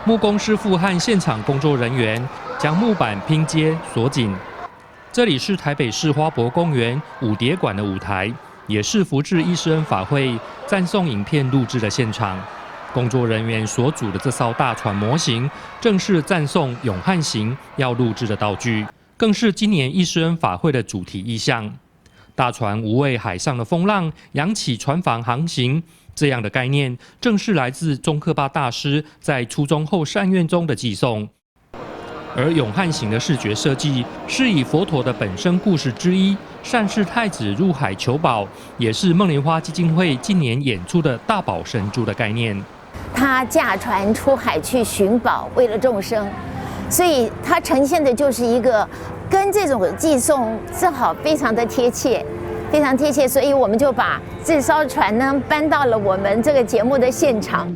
木工师傅和现场工作人员将木板拼接锁紧。这里是台北市花博公园舞蝶馆的舞台，也是福智伊施恩法会赞颂影片录制的现场。工作人员所组的这艘大船模型，正是赞颂永汉行要录制的道具，更是今年伊施恩法会的主题意象。大船无畏海上的风浪，扬起船帆航行。这样的概念，正是来自宗喀巴大师在初中后善愿中的寄颂。而永汉行的视觉设计是以佛陀的本生故事之一善事太子入海求宝，也是梦莲花基金会近年演出的大宝神珠的概念。他驾船出海去寻宝，为了众生，所以它呈现的就是一个跟这种寄颂正好非常的贴切。非常贴切，所以我们就把这艘船呢搬到了我们这个节目的现场。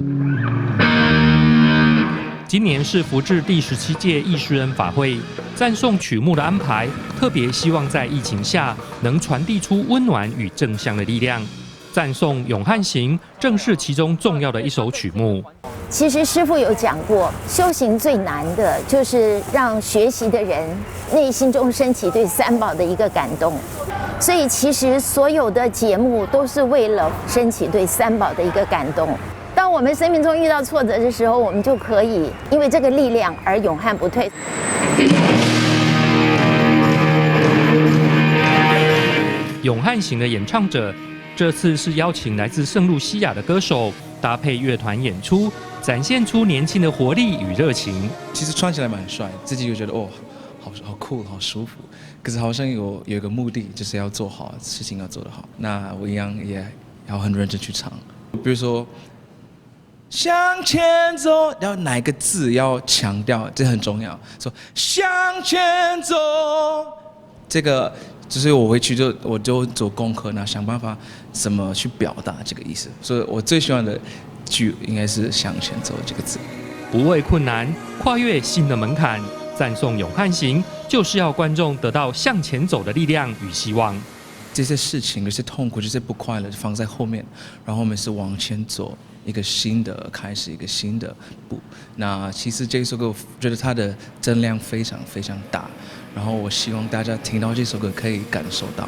今年是福智第17届伊施恩法会，赞颂曲目的安排，特别希望在疫情下能传递出温暖与正向的力量。赞颂永汉行正是其中重要的一首曲目。其实师父有讲过，修行最难的就是让学习的人内心中升起对三宝的一个感动。所以其实所有的节目都是为了升起对三宝的一个感动。当我们生命中遇到挫折的时候，我们就可以因为这个力量而永汉不退。永汉行的演唱者，这次是邀请来自圣露西亚的歌手，搭配乐团演出，展现出年轻的活力与热情。其实穿起来蛮帅，自己就觉得哦，好酷，好舒服。可是好像有一个目的，就是要做好事情，要做得好。那我一样也要很认真去唱。比如说向前走，要哪一个字要强调，这很重要。说向前走，这个就是我回去我就做功课，然后想办法怎么去表达这个意思。所以我最喜欢的句应该是向前走这个字。不畏困难，跨越新的门槛。赞颂永汉行，就是要观众得到向前走的力量与希望。这些事情、这些痛苦、这些不快乐放在后面，然后我们是往前走，一个新的开始，一个新的步。那其实这首歌，我觉得它的增量非常非常大，然后我希望大家听到这首歌可以感受到。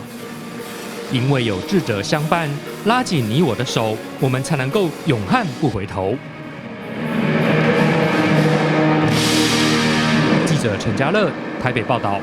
因为有智者相伴，拉紧你我的手，我们才能够永汉不回头。记者陈家乐，台北报道。